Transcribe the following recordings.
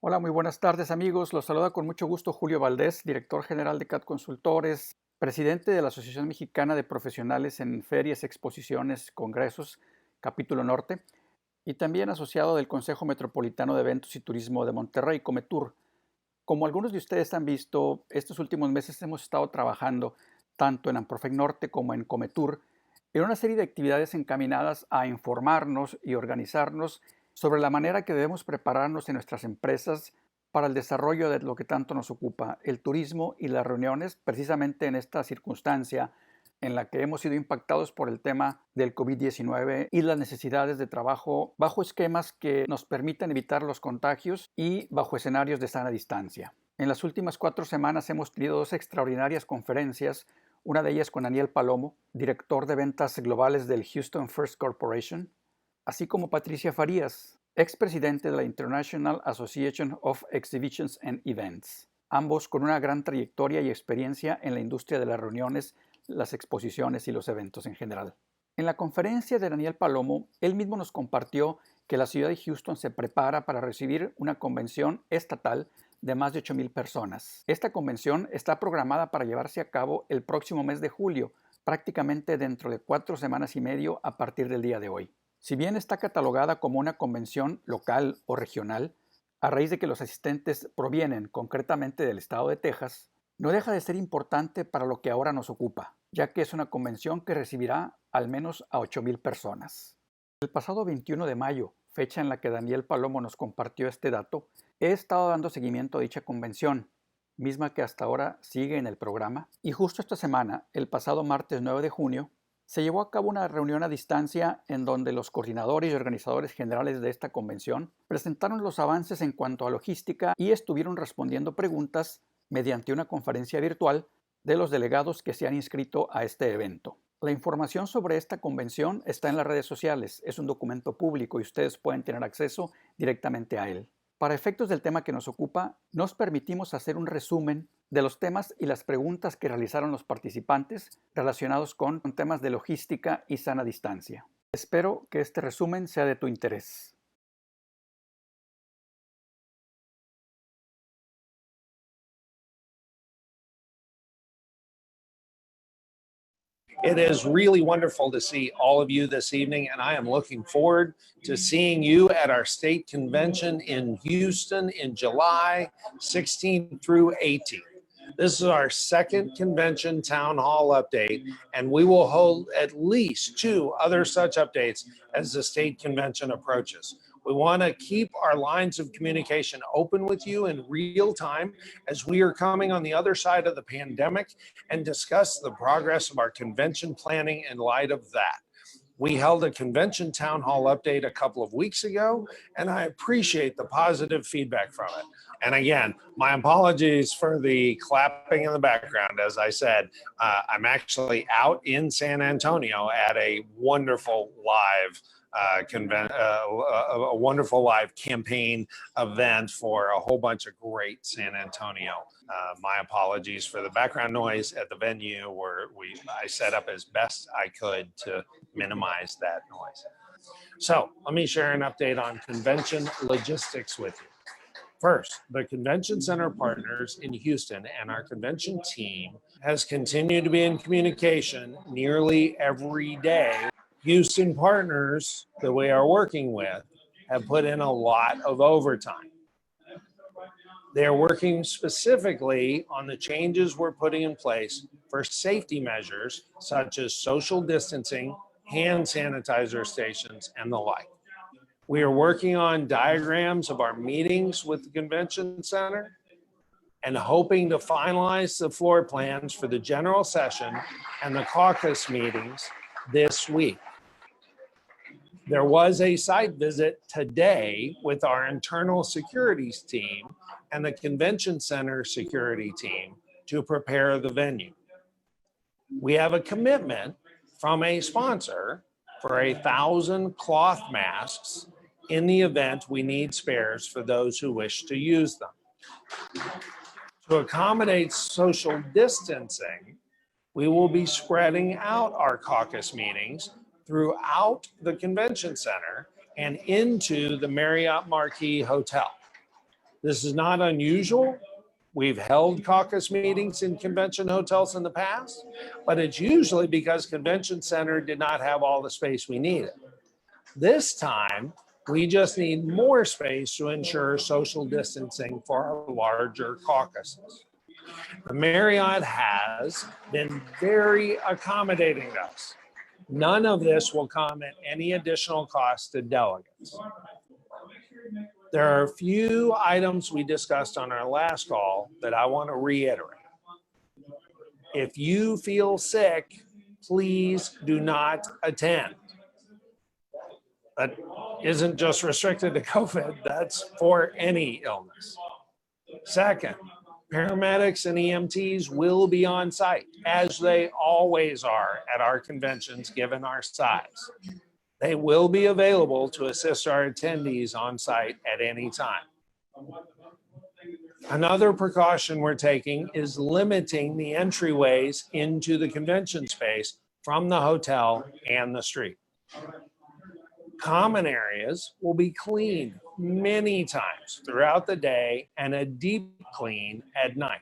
Hola, muy buenas tardes amigos. Los saluda con mucho gusto Julio Valdés, director general de CAT Consultores, presidente de la Asociación Mexicana de Profesionales en Ferias, Exposiciones, Congresos, Capítulo Norte, y también asociado del Consejo Metropolitano de Eventos y Turismo de Monterrey, Cometur. Como algunos de ustedes han visto, estos últimos meses hemos estado trabajando tanto en Amprofec Norte como en Cometur en una serie de actividades encaminadas a informarnos y organizarnos sobre la manera que debemos prepararnos en nuestras empresas para el desarrollo de lo que tanto nos ocupa, el turismo y las reuniones, precisamente en esta circunstancia en la que hemos sido impactados por el tema del COVID-19 y las necesidades de trabajo bajo esquemas que nos permitan evitar los contagios y bajo escenarios de sana distancia. En las últimas 4 semanas hemos tenido dos extraordinarias conferencias, una de ellas con Daniel Palomo, director de ventas globales del Houston First Corporation, así como Patricia Farías, expresidente de la International Association of Exhibitions and Events, ambos con una gran trayectoria y experiencia en la industria de las reuniones, las exposiciones y los eventos en general. En la conferencia de Daniel Palomo, él mismo nos compartió que la ciudad de Houston se prepara para recibir una convención estatal de más de 8,000 personas. Esta convención está programada para llevarse a cabo el próximo mes de julio, prácticamente dentro de 4 semanas y media a partir del día de hoy. Si bien está catalogada como una convención local o regional, a raíz de que los asistentes provienen concretamente del estado de Texas, no deja de ser importante para lo que ahora nos ocupa, ya que es una convención que recibirá al menos a 8,000 personas. El pasado 21 de mayo, fecha en la que Daniel Palomo nos compartió este dato, he estado dando seguimiento a dicha convención, misma que hasta ahora sigue en el programa, y justo esta semana, el pasado martes 9 de junio, se llevó a cabo una reunión a distancia en donde los coordinadores y organizadores generales de esta convención presentaron los avances en cuanto a logística y estuvieron respondiendo preguntas mediante una conferencia virtual de los delegados que se han inscrito a este evento. La información sobre esta convención está en las redes sociales, es un documento público y ustedes pueden tener acceso directamente a él. Para efectos del tema que nos ocupa, nos permitimos hacer un resumen de los temas y las preguntas que realizaron los participantes relacionados con temas de logística y sana distancia. Espero que este resumen sea de tu interés. It is really wonderful to see all of you this evening, and I am looking forward to seeing you at our state convention in Houston in July 16th through 18th. This is our second convention town hall update, and we will hold at least 2 other such updates as the state convention approaches. We want to keep our lines of communication open with you in real time as we are coming on the other side of the pandemic and discuss the progress of our convention planning in light of that. We held a convention town hall update a couple of weeks ago, and I appreciate the positive feedback from it. And again, my apologies for the clapping in the background. As I said, I'm actually out in San Antonio at a wonderful live a wonderful live campaign event for a whole bunch of great San Antonio. My apologies for the background noise at the venue where I set up as best I could to minimize that noise. So let me share an update on convention logistics with you. First, the convention center partners in Houston and our convention team has continued to be in communication nearly every day. Houston partners that we are working with have put in a lot of overtime. They're working specifically on the changes we're putting in place for safety measures such as social distancing, hand sanitizer stations, and the like. We are working on diagrams of our meetings with the convention center and hoping to finalize the floor plans for the general session and the caucus meetings this week. There was a site visit today with our internal securities team and the convention center security team to prepare the venue. We have a commitment from a sponsor for 1,000 cloth masks in the event we need spares for those who wish to use them. To accommodate social distancing, we will be spreading out our caucus meetings throughout the convention center and into the Marriott Marquis Hotel. This is not unusual. We've held caucus meetings in convention hotels in the past, but it's usually because convention center did not have all the space we needed. This time, we just need more space to ensure social distancing for our larger caucuses. The Marriott has been very accommodating to us. None of this will come at any additional cost to delegates. There are a few items we discussed on our last call that I want to reiterate. If you feel sick, please do not attend. That isn't just restricted to COVID, that's for any illness. Second, paramedics and EMTs will be on site, as they always are at our conventions, given our size. They will be available to assist our attendees on site at any time. Another precaution we're taking is limiting the entryways into the convention space from the hotel and the street. Common areas will be cleaned many times throughout the day and a deep clean at night.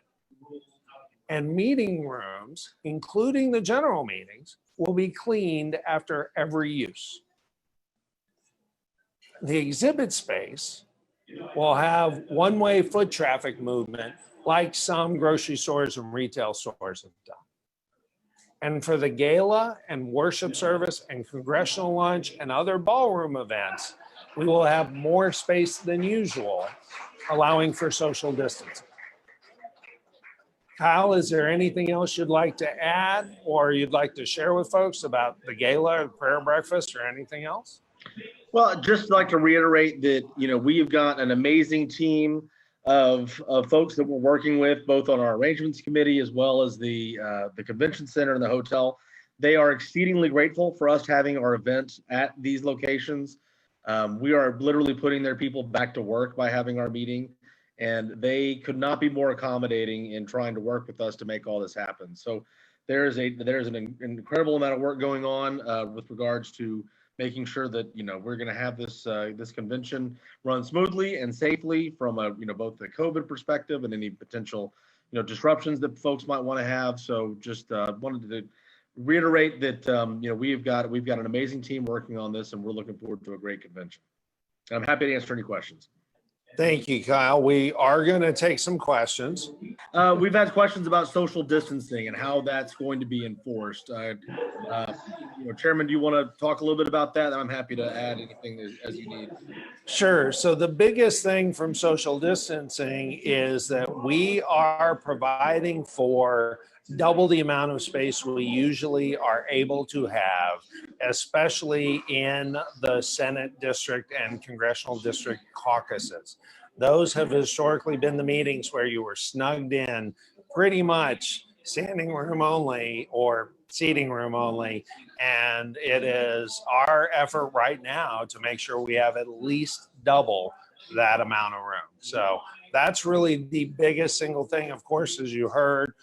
And meeting rooms, including the general meetings, will be cleaned after every use. The exhibit space will have one-way foot traffic movement like some grocery stores and retail stores have done. And for the gala and worship service and congressional lunch and other ballroom events, we will have more space than usual, allowing for social distancing. Kyle, is there anything else you'd like to add or you'd like to share with folks about the gala or prayer breakfast or anything else? Well, I'd just like to reiterate that, we've got an amazing team of folks that we're working with, both on our arrangements committee as well as the convention center and the hotel. They are exceedingly grateful for us having our event at these locations. We are literally putting their people back to work by having our meeting, and they could not be more accommodating in trying to work with us to make all this happen. So there's an incredible amount of work going on with regards to making sure that we're going to have this convention run smoothly and safely from both the COVID perspective and any potential disruptions that folks might want to have. So just wanted to reiterate that we've got an amazing team working on this, and we're looking forward to a great convention. And I'm happy to answer any questions. Thank you, Kyle. We are going to take some questions. We've had questions about social distancing and how that's going to be enforced. Chairman, do you want to talk a little bit about that? I'm happy to add anything as you need. Sure. So the biggest thing from social distancing is that we are providing for double the amount of space we usually are able to have, especially in the Senate district and congressional district caucuses. Those have historically been the meetings where you were snugged in pretty much standing room only or seating room only. And it is our effort right now to make sure we have at least double that amount of room. So that's really the biggest single thing. Of course, as you heard,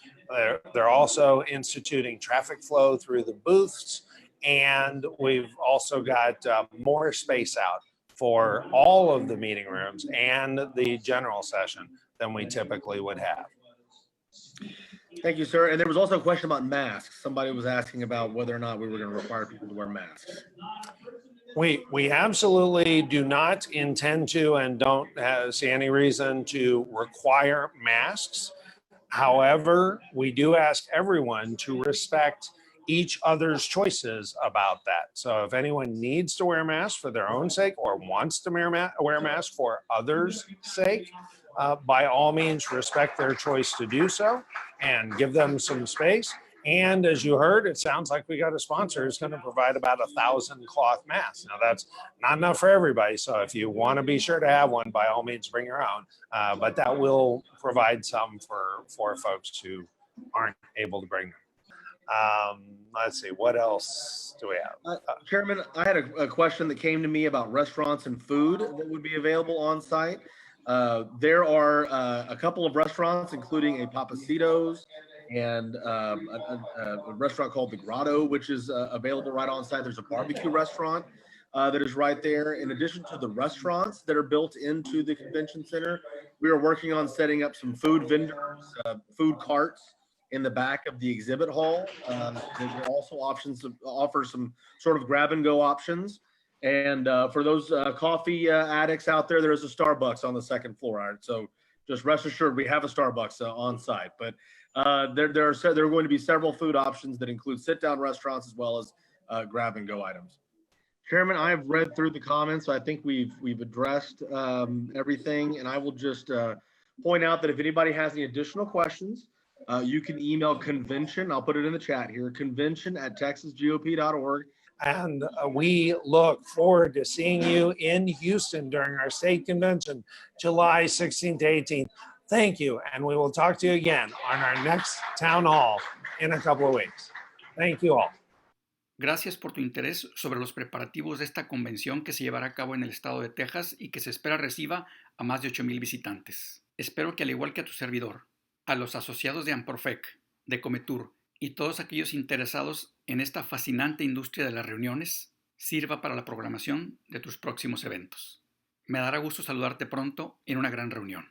they're also instituting traffic flow through the booths. And we've also got more space out for all of the meeting rooms and the general session than we typically would have. Thank you, sir. And there was also a question about masks. Somebody was asking about whether or not we were going to require people to wear masks. We absolutely do not intend to and don't see any reason to require masks. However, we do ask everyone to respect each other's choices about that. So if anyone needs to wear a mask for their own sake or wants to wear a mask for others' sake, by all means, respect their choice to do so and give them some space. And as you heard, it sounds like we got a sponsor who's going to provide about 1,000 cloth masks. Now, that's not enough for everybody. So if you want to be sure to have one, by all means, bring your own. But that will provide some for folks who aren't able to bring them. Let's see, what else do we have? Chairman, I had a question that came to me about restaurants and food that would be available on site. There are a couple of restaurants, including a Papacitos and a restaurant called The Grotto, which is available right on site. There's a barbecue restaurant. that is right there. In addition to the restaurants that are built into the convention center, we are working on setting up some food vendors, food carts in the back of the exhibit hall. There are also options to offer some sort of grab and go options. And for those coffee addicts out there, there is a Starbucks on the second floor. All right, so just rest assured, we have a Starbucks on site. But there are going to be several food options that include sit-down restaurants as well as grab and go items. Chairman, I have read through the comments. So I think we've addressed everything, and I will just point out that if anybody has any additional questions, you can email convention. I'll put it in the chat here, convention@texasgop.org. And we look forward to seeing you in Houston during our state convention, July 16th to 18th. Thank you. And we will talk to you again on our next town hall in a couple of weeks. Thank you all. Gracias por tu interés sobre los preparativos de esta convención que se llevará a cabo en el estado de Texas y que se espera reciba a más de 8,000 visitantes. Espero que al igual que a tu servidor, a los asociados de Amprofec, de Cometur y todos aquellos interesados en esta fascinante industria de las reuniones, sirva para la programación de tus próximos eventos. Me dará gusto saludarte pronto en una gran reunión.